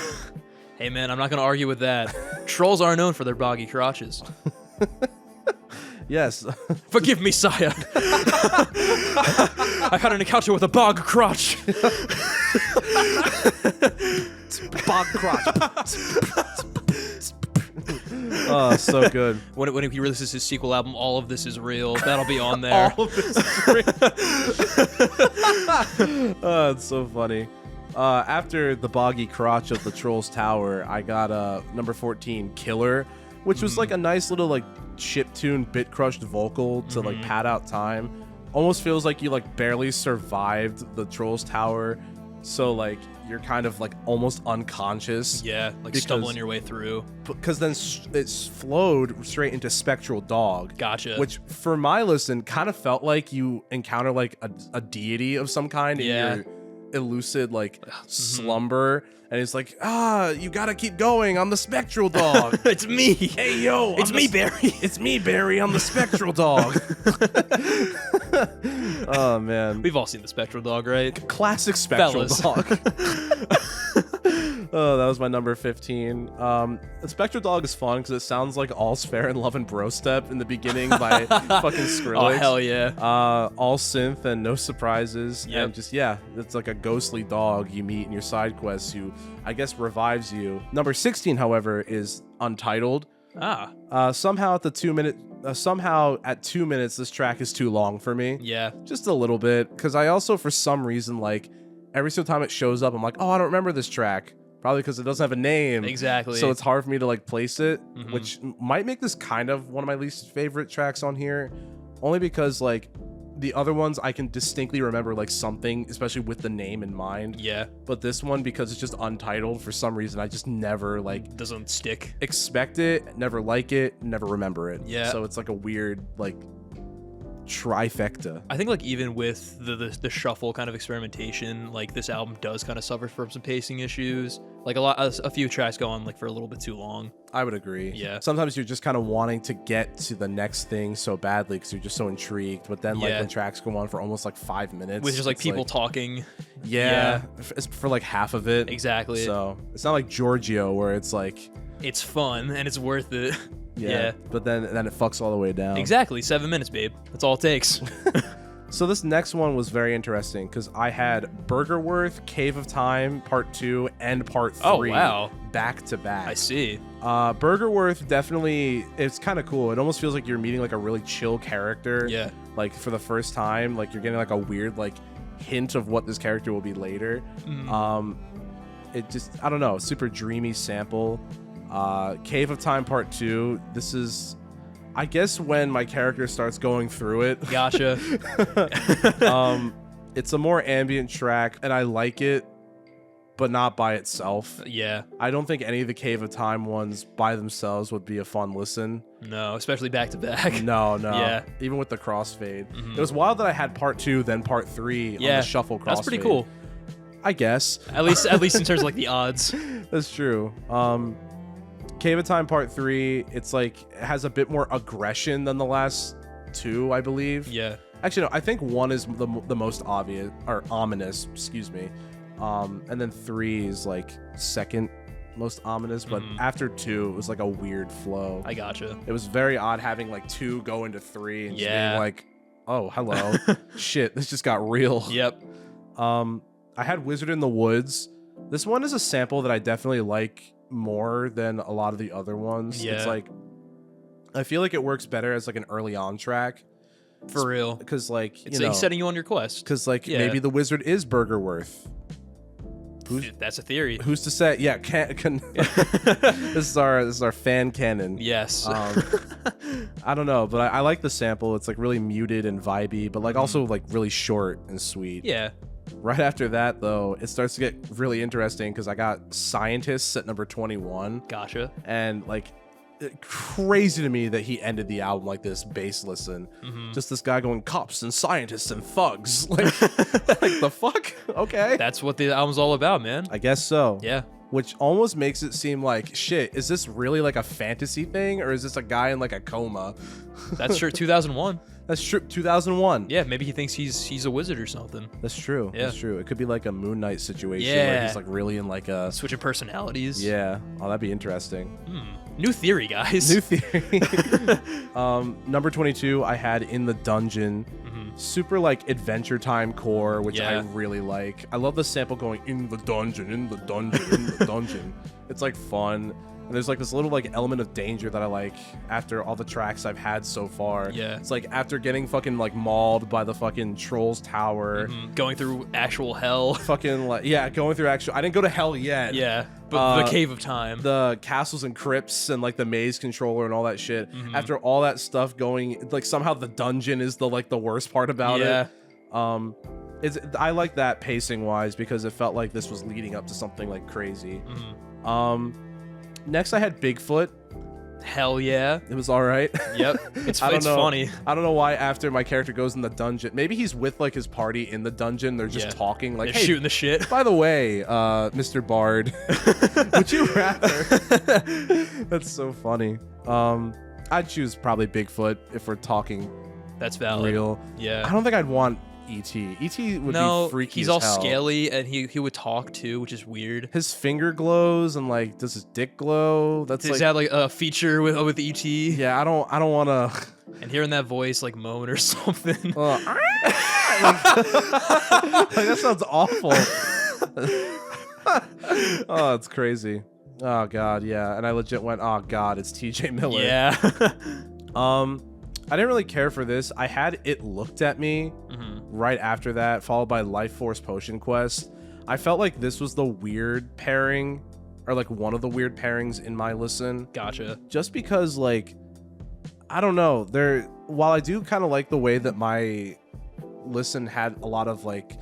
Speaker 3: Hey man, I'm not gonna argue with that. Trolls are known for their boggy crotches.
Speaker 1: Yes.
Speaker 3: Forgive me, sire. I had an encounter with a bog crotch.
Speaker 1: Bog crotch. Oh, so good.
Speaker 3: When he releases his sequel album, All of This Is Real, that'll be on there.
Speaker 1: All of this is real. Oh, it's so funny. After the boggy crotch of the Trolls Tower, I got number 14, Killer, which was like a nice little like chiptune bit crushed vocal to like pad out time. Almost feels like you like barely survived the Trolls Tower, so like you're kind of like almost unconscious.
Speaker 3: Yeah, like stumbling your way through.
Speaker 1: Because then it's flowed straight into Spectral Dog.
Speaker 3: Gotcha.
Speaker 1: Which for my listen kind of felt like you encounter like a deity of some kind in your elucid like slumber, and it's like, you gotta keep going. I'm the Spectral Dog.
Speaker 3: It's me.
Speaker 1: Hey yo,
Speaker 3: it's me, Barry.
Speaker 1: It's me, Barry. I'm the Spectral Dog. Oh man,
Speaker 3: We've all seen the Spectral Dog, right?
Speaker 1: classic Spectral
Speaker 3: Fellas.
Speaker 1: Dog. Oh, that was my number 15. The Spectral Dog is fun because it sounds like All's Fair in Love and Bro Step in the beginning by fucking Skrillex.
Speaker 3: Oh hell yeah.
Speaker 1: All synth and no surprises.
Speaker 3: Yep.
Speaker 1: And just, it's like a ghostly dog you meet in your side quests who, I guess, revives you. Number 16, however, is Untitled. Somehow at 2 minutes, this track is too long for me.
Speaker 3: Yeah.
Speaker 1: Just a little bit. Because I also, for some reason, like, every single time it shows up, I'm like, oh, I don't remember this track. Probably because it doesn't have a name.
Speaker 3: Exactly.
Speaker 1: So it's hard for me to like place it, which might make this kind of one of my least favorite tracks on here. Only because like the other ones I can distinctly remember like something, especially with the name in mind.
Speaker 3: Yeah.
Speaker 1: But this one, because it's just untitled, for some reason I just never like
Speaker 3: Doesn't stick.
Speaker 1: expect it, never like it, never remember it.
Speaker 3: Yeah.
Speaker 1: So it's like a weird like trifecta.
Speaker 3: I think like even with the shuffle kind of experimentation, like this album does kind of suffer from some pacing issues. Like a few tracks go on like for a little bit too long.
Speaker 1: I would agree.
Speaker 3: Yeah.
Speaker 1: Sometimes you're just kind of wanting to get to the next thing so badly because you're just so intrigued. But then like when tracks go on for almost like 5 minutes,
Speaker 3: With just like
Speaker 1: it's
Speaker 3: people talking.
Speaker 1: it's for like half of it.
Speaker 3: Exactly.
Speaker 1: So it's not like Giorgio where it's like
Speaker 3: It's fun and it's worth it.
Speaker 1: yeah. But then it fucks all the way down.
Speaker 3: Exactly. 7 minutes, babe. That's all it takes.
Speaker 1: So this next one was very interesting because I had Burgerworth, Cave of Time, Part 2, and Part 3
Speaker 3: Oh, wow.
Speaker 1: back to back.
Speaker 3: I see.
Speaker 1: Burgerworth definitely, it's kind of cool. It almost feels like you're meeting like a really chill character.
Speaker 3: Yeah.
Speaker 1: Like for the first time, like you're getting like a weird like hint of what this character will be later. It just, I don't know, super dreamy sample. Cave of Time Part 2, this is, I guess, when my character starts going through it.
Speaker 3: Gotcha.
Speaker 1: It's a more ambient track, and I like it, but not by itself.
Speaker 3: Yeah.
Speaker 1: I don't think any of the Cave of Time ones by themselves would be a fun listen.
Speaker 3: No, especially back to back.
Speaker 1: No.
Speaker 3: Yeah.
Speaker 1: Even with the crossfade. It was wild that I had Part 2, then Part 3 on the shuffle crossfade.
Speaker 3: That's pretty cool.
Speaker 1: I guess.
Speaker 3: At least in terms of like the odds.
Speaker 1: That's true. Cave of Time Part 3, it's like, it has a bit more aggression than the last two, I believe.
Speaker 3: Yeah.
Speaker 1: Actually, no, I think 1 is the most obvious, or ominous, excuse me. And then 3 is like second most ominous, but after 2, it was like a weird flow.
Speaker 3: I gotcha.
Speaker 1: It was very odd having like 2 go into 3 and just
Speaker 3: Yeah.
Speaker 1: being like, oh, hello. Shit, this just got real.
Speaker 3: Yep.
Speaker 1: I had Wizard in the Woods. This one is a sample that I definitely like more than a lot of the other ones.
Speaker 3: Yeah.
Speaker 1: It's like, I feel like it works better as like an early on track.
Speaker 3: For real.
Speaker 1: Because like,
Speaker 3: It's like setting you on your quest.
Speaker 1: because like
Speaker 3: Yeah.
Speaker 1: maybe the wizard is Burgerworth.
Speaker 3: That's a theory.
Speaker 1: Who's to say? Yeah, this is our fan canon.
Speaker 3: Yes.
Speaker 1: I don't know, but I like the sample. It's like really muted and vibey, but like also like really short and sweet.
Speaker 3: Yeah.
Speaker 1: Right after that, though, it starts to get really interesting because I got Scientists at number 21,
Speaker 3: Gotcha.
Speaker 1: and like crazy to me that he ended the album like this, bass listen. Just this guy going cops and scientists and thugs. Like the fuck? Okay.
Speaker 3: That's what the album's all about, man.
Speaker 1: I guess so.
Speaker 3: Yeah.
Speaker 1: Which almost makes it seem like, shit, is this really like a fantasy thing, or is this a guy in like a coma?
Speaker 3: That's true. 2001.
Speaker 1: That's true. 2001.
Speaker 3: Yeah, maybe he thinks he's a wizard or something.
Speaker 1: That's true.
Speaker 3: Yeah.
Speaker 1: That's true. It could be like a Moon Knight situation where
Speaker 3: Yeah.
Speaker 1: he's like really in like a...
Speaker 3: Switching personalities.
Speaker 1: Yeah. Oh, that'd be interesting.
Speaker 3: New theory, guys.
Speaker 1: New theory. Number 22, I had In the Dungeon. Super like Adventure Time core, which I
Speaker 3: Yeah.
Speaker 1: really like. I love the sample going in the dungeon, in the dungeon, in the dungeon. It's like fun. And there's like this little like element of danger that I like after all the tracks I've had so far.
Speaker 3: Yeah.
Speaker 1: It's like after getting fucking like mauled by the fucking Trolls Tower.
Speaker 3: Going through actual hell.
Speaker 1: Fucking like, yeah, going through actual... I didn't go to hell yet.
Speaker 3: Yeah, but the Cave of Time.
Speaker 1: The castles and crypts and like the maze controller and all that shit. After all that stuff going, like somehow the dungeon is the like the worst part about it. I like that pacing wise because it felt like this was leading up to something like crazy. Next I had Bigfoot.
Speaker 3: Hell yeah.
Speaker 1: It was all right.
Speaker 3: Yep. It's
Speaker 1: I don't know.
Speaker 3: funny.
Speaker 1: I don't know why after my character goes in the dungeon, maybe he's with like his party in the dungeon. They're just talking like,
Speaker 3: They're
Speaker 1: hey,
Speaker 3: shooting the shit.
Speaker 1: by the way, Mr. Bard, would you rather? That's so funny. I'd choose probably Bigfoot if we're talking
Speaker 3: That's valid.
Speaker 1: real.
Speaker 3: Yeah.
Speaker 1: I don't think I'd want E.T. E.T. would be freaky
Speaker 3: he's
Speaker 1: as
Speaker 3: all
Speaker 1: hell.
Speaker 3: scaly and he would talk too, which is weird.
Speaker 1: His finger glows and like, does his dick glow? That's
Speaker 3: Is
Speaker 1: like,
Speaker 3: that like a feature with ET?
Speaker 1: yeah, I don't want to.
Speaker 3: And hearing that voice like moan or something.
Speaker 1: Like, that sounds awful. Oh, it's crazy. Oh god, yeah. And I legit went, oh god, it's TJ Miller.
Speaker 3: Yeah.
Speaker 1: I didn't really care for this. I had It Looked at Me right after that, followed by Life Force Potion Quest. I felt like this was the weird pairing, or like one of the weird pairings in my listen.
Speaker 3: Gotcha.
Speaker 1: Just because, like, I don't know. While I do kind of like the way that my listen had a lot of like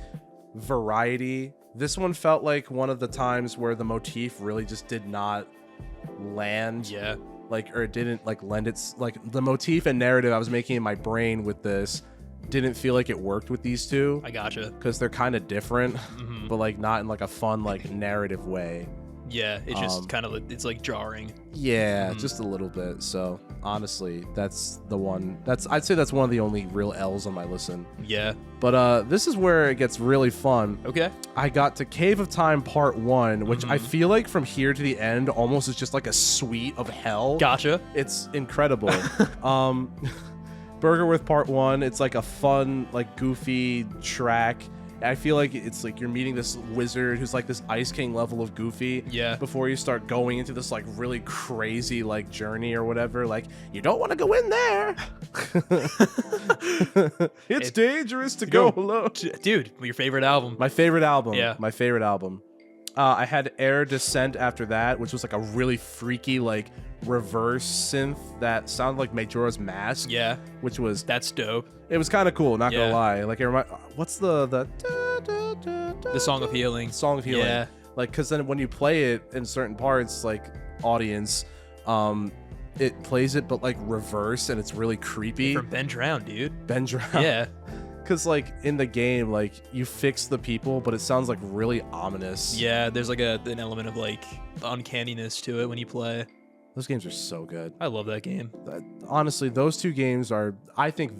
Speaker 1: variety, this one felt like one of the times where the motif really just did not land.
Speaker 3: Yeah.
Speaker 1: Like, or it didn't like lend its like the motif and narrative I was making in my brain with this didn't feel like it worked with these two
Speaker 3: I gotcha.
Speaker 1: because they're kind of different, but like not in like a fun like narrative way.
Speaker 3: Yeah, it's just kind of it's like jarring.
Speaker 1: Yeah, just a little bit. So honestly, that's the one. I'd say that's one of the only real L's on my listen.
Speaker 3: Yeah.
Speaker 1: But this is where it gets really fun.
Speaker 3: Okay.
Speaker 1: I got to Cave of Time Part 1, which I feel like from here to the end almost is just like a suite of hell.
Speaker 3: Gotcha.
Speaker 1: It's incredible. Burgerworth Part 1, it's like a fun, like goofy track. I feel like it's like you're meeting this wizard who's like this Ice King level of goofy.
Speaker 3: Yeah.
Speaker 1: Before you start going into this like really crazy like journey or whatever. Like, you don't want to go in there. It's dangerous to go alone.
Speaker 3: Dude, your favorite album.
Speaker 1: My favorite album.
Speaker 3: Yeah.
Speaker 1: My favorite album. I had Air Descent after that, which was like a really freaky like reverse synth that sounded like Majora's Mask.
Speaker 3: Yeah.
Speaker 1: Which was
Speaker 3: That's dope.
Speaker 1: it was kind of cool, not
Speaker 3: Yeah.
Speaker 1: gonna lie. Like it what's the
Speaker 3: The Song of Healing.
Speaker 1: Song of Healing.
Speaker 3: Yeah.
Speaker 1: Like, because then when you play it in certain parts, like audience, it plays it but like reverse and it's really creepy.
Speaker 3: From Ben Drown, dude.
Speaker 1: Ben Drown.
Speaker 3: Yeah.
Speaker 1: Because like in the game, like you fix the people, but it sounds like really ominous.
Speaker 3: Yeah, there's like an element of like uncanniness to it when you play.
Speaker 1: Those games are so good.
Speaker 3: I love that game.
Speaker 1: Honestly, those two games are, I think,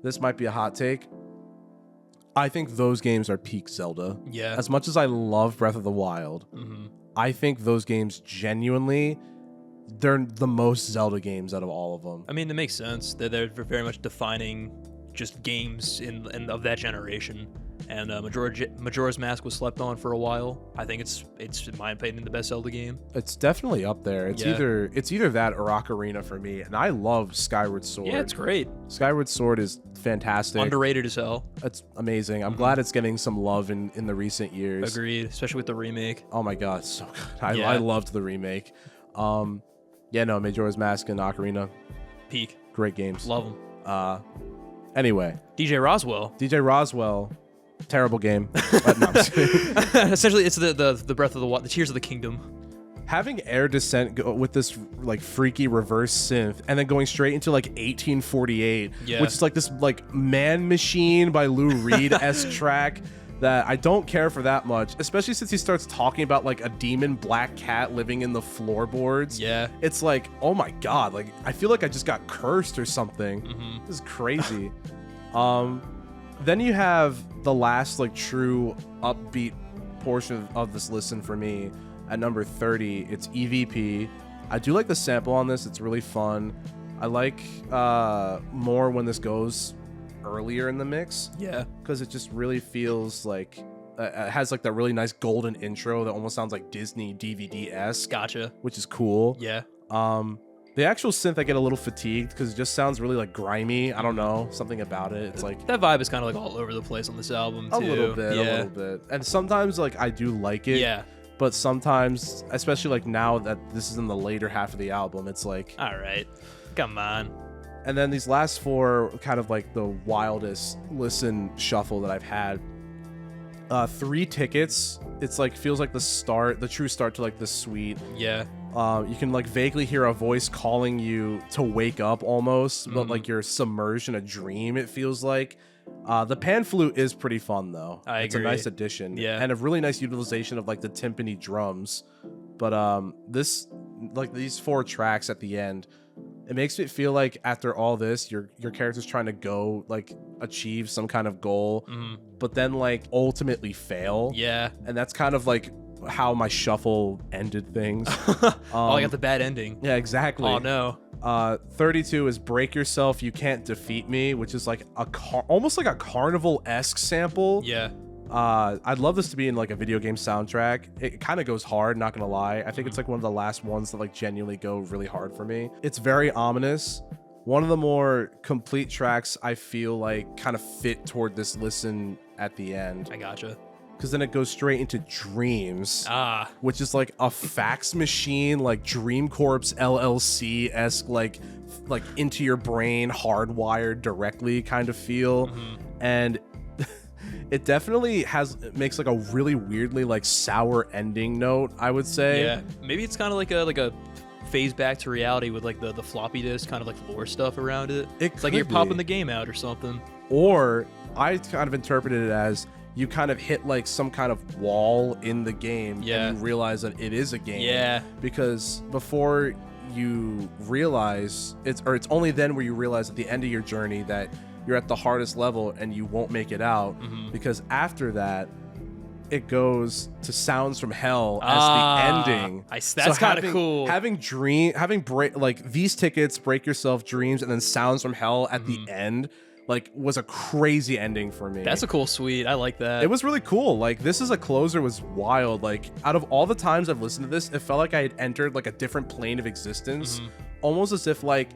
Speaker 1: this might be a hot take. I think those games are peak Zelda.
Speaker 3: Yeah.
Speaker 1: As much as I love Breath of the Wild, I think those games genuinely, they're the most Zelda games out of all of them.
Speaker 3: I mean, that makes sense. They're very much defining just games in of that generation. And Majora's Mask was slept on for a while. I think it's in my opinion the best Zelda game.
Speaker 1: It's definitely up there. It's either that or Ocarina for me. And I love Skyward Sword.
Speaker 3: Yeah, it's great.
Speaker 1: Skyward Sword is fantastic.
Speaker 3: Underrated as hell.
Speaker 1: It's amazing. I'm glad it's getting some love in the recent years.
Speaker 3: Agreed, especially with the remake.
Speaker 1: Oh my god, it's so good. I loved the remake. Majora's Mask and Ocarina,
Speaker 3: Peak.
Speaker 1: great games.
Speaker 3: Love them.
Speaker 1: Anyway,
Speaker 3: DJ Rozwell.
Speaker 1: DJ Rozwell, terrible game. But no, I'm just kidding.
Speaker 3: Essentially, it's the Breath of the Wild, the Tears of the Kingdom.
Speaker 1: having Air Descent go with this like freaky reverse synth and then going straight into like 1848, which is like this like Man Machine by Lou Reed-esque track that I don't care for that much, especially since he starts talking about like a demon black cat living in the floorboards.
Speaker 3: Yeah.
Speaker 1: It's like, oh my God, like I feel like I just got cursed or something. This is crazy. Then you have the last like true upbeat portion of this listen for me at number 30. It's EVP. I do like the sample on this. It's really fun. I like more when this goes earlier in the mix.
Speaker 3: Yeah.
Speaker 1: Because it just really feels like it has like that really nice golden intro that almost sounds like Disney DVD-esque.
Speaker 3: Gotcha.
Speaker 1: Which is cool.
Speaker 3: Yeah.
Speaker 1: The actual synth, I get a little fatigued because it just sounds really like grimy. I don't know, something about it. It's like
Speaker 3: that vibe is kind of like all over the place on this album too.
Speaker 1: A little bit. And sometimes like I do like it.
Speaker 3: Yeah.
Speaker 1: But sometimes, especially like now that this is in the later half of the album, it's like,
Speaker 3: all right, come on.
Speaker 1: And then these last four, kind of like the wildest listen shuffle that I've had. 3 Tickets. It's like feels like the true start to like the suite.
Speaker 3: Yeah.
Speaker 1: You can like vaguely hear a voice calling you to wake up almost, but like you're submerged in a dream, it feels like. The pan flute is pretty fun though. It's
Speaker 3: agree.
Speaker 1: A nice addition.
Speaker 3: Yeah.
Speaker 1: And a really nice utilization of like the timpani drums. But this, like these 4 tracks at the end, it makes it feel like after all this, your character's trying to go like achieve some kind of goal, but then like ultimately fail.
Speaker 3: Yeah.
Speaker 1: And that's kind of like how my shuffle ended things.
Speaker 3: I got the bad ending.
Speaker 1: Yeah, exactly.
Speaker 3: Oh no.
Speaker 1: 32 is Break Yourself, You Can't Defeat Me, which is like almost like a carnival-esque sample.
Speaker 3: Yeah.
Speaker 1: I'd love this to be in like a video game soundtrack. It kind of goes hard, not gonna lie. I think it's like one of the last ones that like genuinely go really hard for me. It's very ominous. One of the more complete tracks I feel like kind of fit toward this listen at the end.
Speaker 3: I gotcha.
Speaker 1: Because then it goes straight into Dreams, which is like a fax machine, like Dream Corps LLC-esque, like into your brain, hardwired directly kind of feel. And it definitely makes like a really weirdly like sour ending note, I would say.
Speaker 3: Yeah, maybe it's kind of like a phase back to reality with like the floppy disk kind of like lore stuff around it. It's like you're popping the game out or something.
Speaker 1: Or I kind of interpreted it as you kind of hit like some kind of wall in the game and you realize that it is a game.
Speaker 3: Yeah.
Speaker 1: Because before you realize it's only then where you realize at the end of your journey that you're at the hardest level and you won't make it out, because after that it goes to Sounds from Hell as the ending.
Speaker 3: That's kind of cool.
Speaker 1: Having These Tickets, Break Yourself, Dreams, and then Sounds from Hell at the end, like, was a crazy ending for me.
Speaker 3: That's a cool suite. I like that.
Speaker 1: It was really cool. Like, this as a closer was wild. Like, out of all the times I've listened to this, it felt like I had entered like a different plane of existence, almost as if like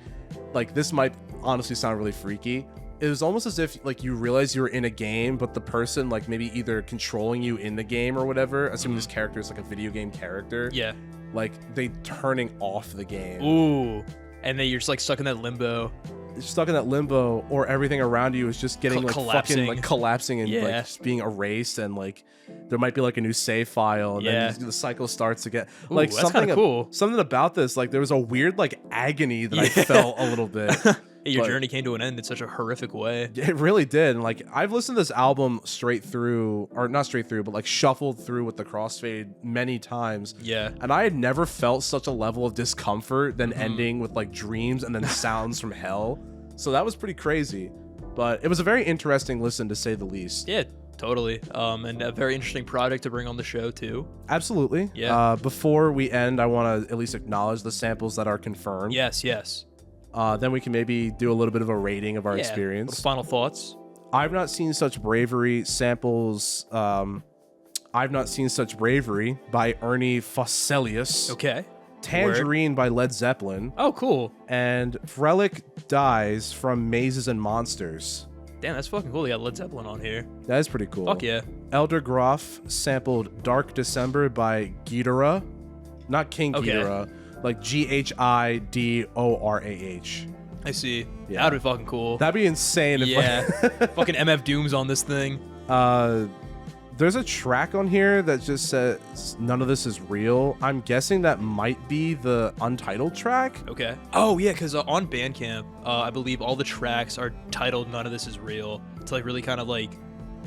Speaker 1: this might honestly sound really freaky. It was almost as if like you realize you were in a game, but the person like maybe either controlling you in the game or whatever, assuming this character is like a video game character.
Speaker 3: Yeah.
Speaker 1: Like they turning off the game.
Speaker 3: Ooh. And then you're just like stuck in that limbo.
Speaker 1: You're stuck in that limbo, or everything around you is just getting like
Speaker 3: collapsing.
Speaker 1: fucking like collapsing and like just being erased, and like there might be like a new save file, and then the cycle starts again.
Speaker 3: Ooh,
Speaker 1: like
Speaker 3: that's kind of cool.
Speaker 1: Something about this, like there was a weird like agony that I felt a little bit.
Speaker 3: Your journey came to an end in such a horrific way.
Speaker 1: It really did. And like I've listened to this album straight through, or not straight through, but like shuffled through with the crossfade many times.
Speaker 3: Yeah.
Speaker 1: And I had never felt such a level of discomfort than ending with like Dreams and then Sounds from Hell. So that was pretty crazy. But it was a very interesting listen, to say the least.
Speaker 3: Yeah, totally. And a very interesting project to bring on the show too.
Speaker 1: Absolutely.
Speaker 3: Yeah.
Speaker 1: Before we end, I want to at least acknowledge the samples that are confirmed.
Speaker 3: Yes, yes.
Speaker 1: Then we can maybe do a little bit of a rating of our experience.
Speaker 3: Final thoughts.
Speaker 1: I've Not Seen Such Bravery samples. I've Not Seen Such Bravery by Ernie Fosselius.
Speaker 3: Okay.
Speaker 1: Tangerine by Led Zeppelin.
Speaker 3: Oh, cool.
Speaker 1: And Frelick Dies from Mazes and Monsters.
Speaker 3: Damn, that's fucking cool. They got Led Zeppelin on here.
Speaker 1: That is pretty cool.
Speaker 3: Fuck yeah.
Speaker 1: Elder Groff sampled Dark December by Ghidorah. Not King Ghidorah. Like Ghidrah.
Speaker 3: I see.
Speaker 1: Yeah.
Speaker 3: That'd be fucking cool.
Speaker 1: That'd be insane if
Speaker 3: fucking MF Doom's on this thing.
Speaker 1: There's a track on here that just says none of this is real. I'm guessing that might be the untitled track.
Speaker 3: Okay. Oh yeah, because on Bandcamp, I believe all the tracks are titled "None of This Is Real" to like really kind of like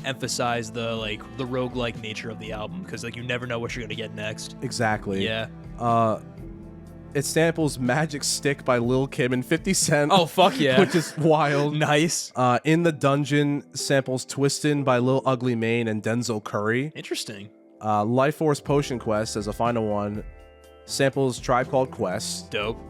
Speaker 3: emphasize the roguelike nature of the album, because like you never know what you're gonna get next.
Speaker 1: Exactly.
Speaker 3: Yeah.
Speaker 1: It samples Magic Stick by Lil Kim and 50 Cent.
Speaker 3: Oh fuck yeah.
Speaker 1: Which is wild.
Speaker 3: Nice.
Speaker 1: In the Dungeon samples Twistin' by Lil Ugly Mane and Denzel Curry.
Speaker 3: Interesting.
Speaker 1: Life Force Potion Quest as a final one samples Tribe Called Quest.
Speaker 3: Dope.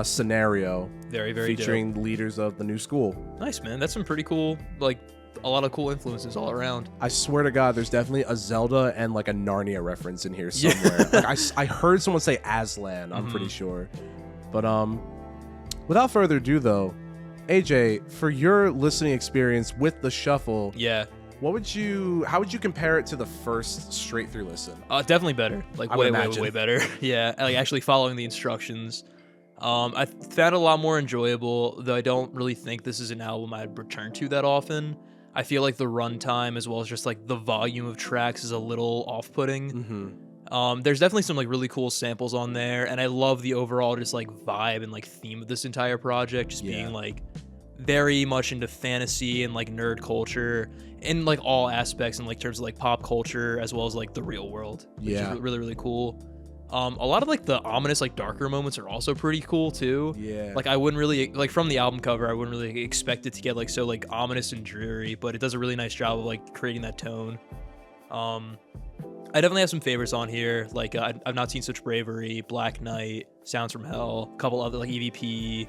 Speaker 1: Scenario.
Speaker 3: Very, very
Speaker 1: featuring
Speaker 3: dope.
Speaker 1: leaders of the new school.
Speaker 3: Nice, man. That's some pretty cool, like, a lot of cool influences all around.
Speaker 1: I swear to God, there's definitely a Zelda and like a Narnia reference in here somewhere. Like I heard someone say Aslan, I'm pretty sure. But without further ado though, AJ, for your listening experience with the shuffle,
Speaker 3: Yeah.
Speaker 1: how would you compare it to the first straight through listen?
Speaker 3: Definitely better. Like
Speaker 1: I would
Speaker 3: way, way,
Speaker 1: imagine.
Speaker 3: way better. Yeah. Like actually following the instructions. I found it a lot more enjoyable, though I don't really think this is an album I'd return to that often. I feel like the runtime as well as just like the volume of tracks is a little off-putting. There's definitely some like really cool samples on there, and I love the overall just like vibe and like theme of this entire project, just being like very much into fantasy and like nerd culture in like all aspects, in like terms of like pop culture as well as like the real world, which is really, really cool. A lot of like the ominous like darker moments are also pretty cool too.
Speaker 1: Yeah.
Speaker 3: Like I wouldn't really like from the album cover, I wouldn't really expect it to get like so like ominous and dreary, but it does a really nice job of like creating that tone. I definitely have some favorites on here. Like I've Not Seen Such Bravery, Black Knight, Sounds from Hell, a couple other like EVP,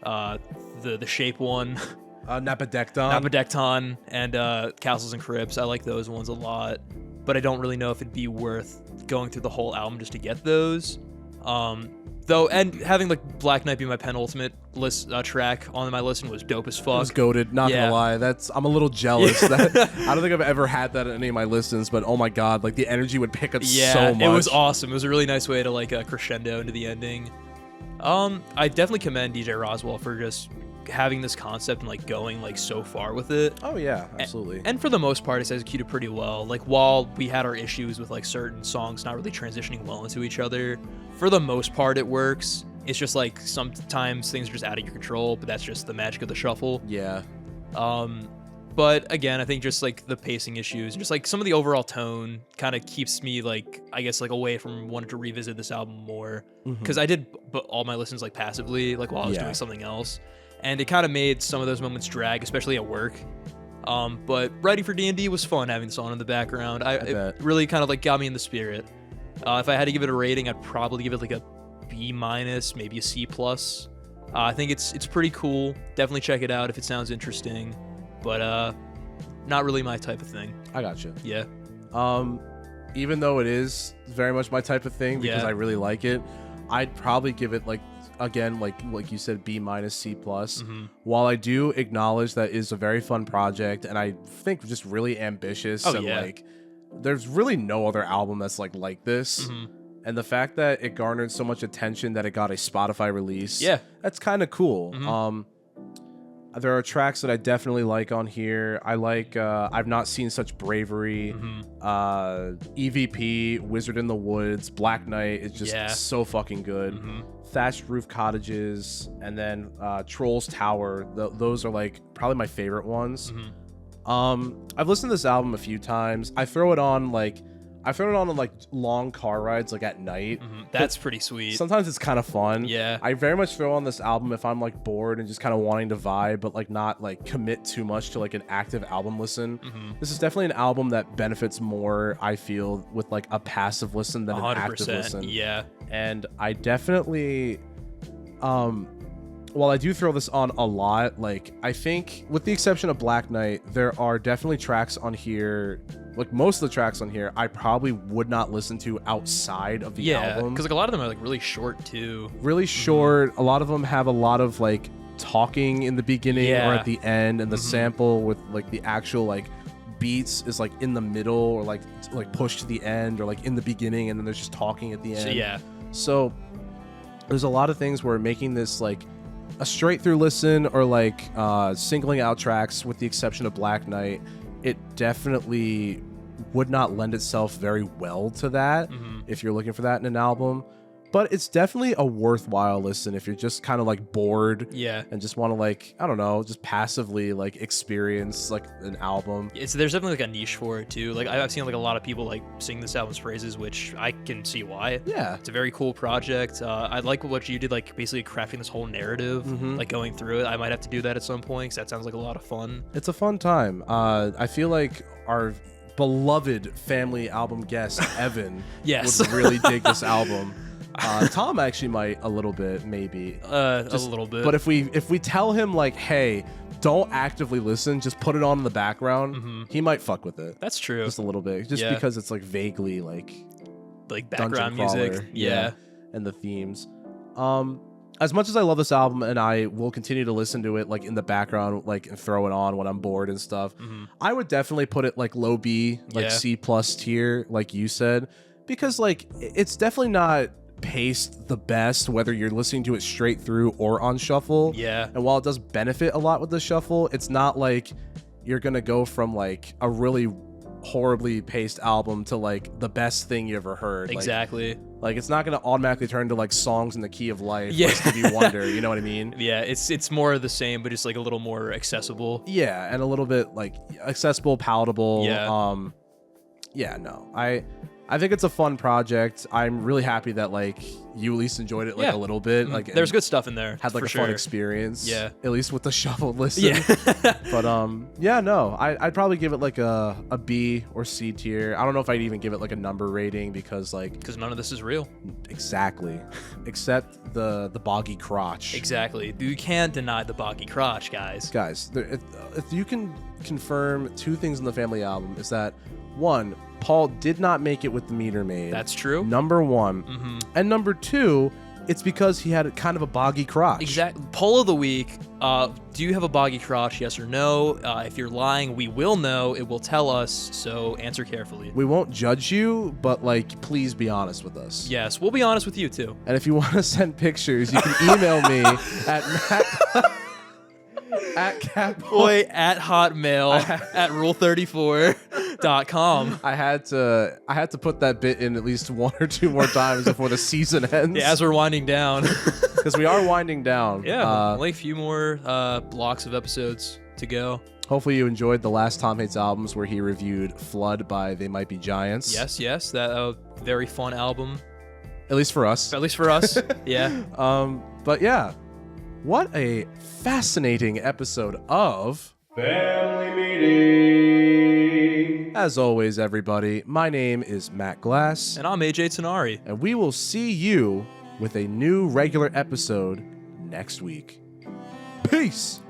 Speaker 3: the Shape one,
Speaker 1: Napedetcon,
Speaker 3: and Castles and Crypts. I like those ones a lot, but I don't really know if it'd be worth going through the whole album just to get those. Though, and having like Black Knight be my penultimate track on my listen was dope as fuck.
Speaker 1: It was goated, not gonna lie. I'm a little jealous. That, I don't think I've ever had that in any of my listens, but oh my god, like the energy would pick up so much.
Speaker 3: It was awesome. It was a really nice way to like crescendo into the ending. I definitely commend DJ Rozwell for just having this concept and like going like so far with it.
Speaker 1: Oh yeah, absolutely.
Speaker 3: And for the most part, it's executed pretty well. Like while we had our issues with like certain songs not really transitioning well into each other, for the most part it works. It's just like sometimes things are just out of your control, but that's just the magic of the shuffle.
Speaker 1: Yeah.
Speaker 3: But again, I think just like the pacing issues and just like some of the overall tone kind of keeps me like, I guess, like away from wanting to revisit this album more, because I did all my listens like passively, like while I was doing something else. And it kind of made some of those moments drag, especially at work. But writing for D&D was fun, having this on in the background. It really kind of like got me in the spirit. If I had to give it a rating, I'd probably give it like a B-, maybe a C+. I think it's pretty cool. Definitely check it out if it sounds interesting. But not really my type of thing.
Speaker 1: I gotcha.
Speaker 3: Yeah.
Speaker 1: Even though it is very much my type of thing because I really like it, I'd probably give it like, again, like you said, B-, C+. While I do acknowledge that is a very fun project, and I think just really ambitious, like there's really no other album that's like this. And the fact that it garnered so much attention that it got a Spotify release, that's kind of cool. There are tracks that I definitely like on here. I like I've Not Seen Such Bravery, EVP, Wizard in the Woods, Black Knight is just so fucking good. Thatched Roof Cottages, and then Trolls Tower. Those are like probably my favorite ones. I've listened to this album a few times. I throw it on like long car rides, like at night.
Speaker 3: That's pretty sweet.
Speaker 1: Sometimes it's kind of fun.
Speaker 3: Yeah.
Speaker 1: I very much throw on this album if I'm like bored and just kind of wanting to vibe, but like not like commit too much to like an active album listen. This is definitely an album that benefits more, I feel, with like a passive listen than 100%, an active listen.
Speaker 3: Yeah.
Speaker 1: And I definitely, while I do throw this on a lot, like I think with the exception of Black Knight, there are definitely tracks on here, like most of the tracks on here, I probably would not listen to outside of the album.
Speaker 3: Because like a lot of them are like really short too.
Speaker 1: Really short. A lot of them have a lot of like talking in the beginning or at the end, and the sample with like the actual like beats is like in the middle or like pushed to the end or like in the beginning, and then there's just talking at the end. So there's a lot of things where making this like a straight through listen or like singling out tracks, with the exception of Black Knight, it definitely would not lend itself very well to that if you're looking for that in an album. But it's definitely a worthwhile listen if you're just kind of like bored and just want to like, I don't know, just passively like experience like an album.
Speaker 3: There's definitely like a niche for it too. Like I've seen like a lot of people like sing this album's praises, which I can see why.
Speaker 1: Yeah.
Speaker 3: It's a very cool project. I like what you did, like basically crafting this whole narrative, like going through it. I might have to do that at some point because that sounds like a lot of fun.
Speaker 1: It's a fun time. I feel like our beloved family album guest, Evan, would really dig this album. Tom actually might a little bit, maybe.
Speaker 3: A little bit.
Speaker 1: But if we tell him like, hey, don't actively listen, just put it on in the background, he might fuck with it.
Speaker 3: That's true.
Speaker 1: Just a little bit, just because it's like vaguely like
Speaker 3: background music. Yeah.
Speaker 1: And the themes. As much as I love this album and I will continue to listen to it like in the background, like and throw it on when I'm bored and stuff, I would definitely put it like low B, like C+ tier, like you said, because like it's definitely not paced the best whether you're listening to it straight through or on shuffle. And while it does benefit a lot with the shuffle, it's not like you're gonna go from like a really horribly paced album to like the best thing you ever heard.
Speaker 3: Exactly.
Speaker 1: Like it's not gonna automatically turn to like songs in the key of life, like Stevie Wonder, you know what I mean?
Speaker 3: It's more of the same, but just like a little more accessible.
Speaker 1: And a little bit like accessible, palatable. I think it's a fun project. I'm really happy that like you at least enjoyed it like a little bit. Like
Speaker 3: there's good stuff in there.
Speaker 1: Had like a fun experience. At least with the shuffled listen. But I'd probably give it like a B or C tier. I don't know if I'd even give it like a number rating because
Speaker 3: none of this is real.
Speaker 1: Exactly. Except the boggy crotch.
Speaker 3: Exactly. You can't deny the boggy crotch, guys.
Speaker 1: If you can confirm two things in the family album is that one, Paul did not make it with the meter maid.
Speaker 3: That's true.
Speaker 1: Number one. And number two, it's because he had kind of a boggy crotch.
Speaker 3: Exactly. Poll of the week. Do you have a boggy crotch? Yes or no? If you're lying, we will know. It will tell us. So answer carefully.
Speaker 1: We won't judge you, but like, please be honest with us.
Speaker 3: Yes, we'll be honest with you too.
Speaker 1: And if you want to send pictures, you can email me at catboy
Speaker 3: at hotmail at rule34.com.
Speaker 1: I had to put that bit in at least one or two more times before the season ends.
Speaker 3: As we're winding down.
Speaker 1: Because we are winding down.
Speaker 3: Only a few more blocks of episodes to go.
Speaker 1: Hopefully you enjoyed the last Tom Hates albums where he reviewed Flood by They Might Be Giants.
Speaker 3: Yes, that very fun album.
Speaker 1: At least for us.
Speaker 3: Yeah.
Speaker 1: But yeah. What a fascinating episode of Family Meeting. As always, everybody, my name is Matt Glass.
Speaker 3: And I'm AJ Tenari.
Speaker 1: And we will see you with a new regular episode next week. Peace.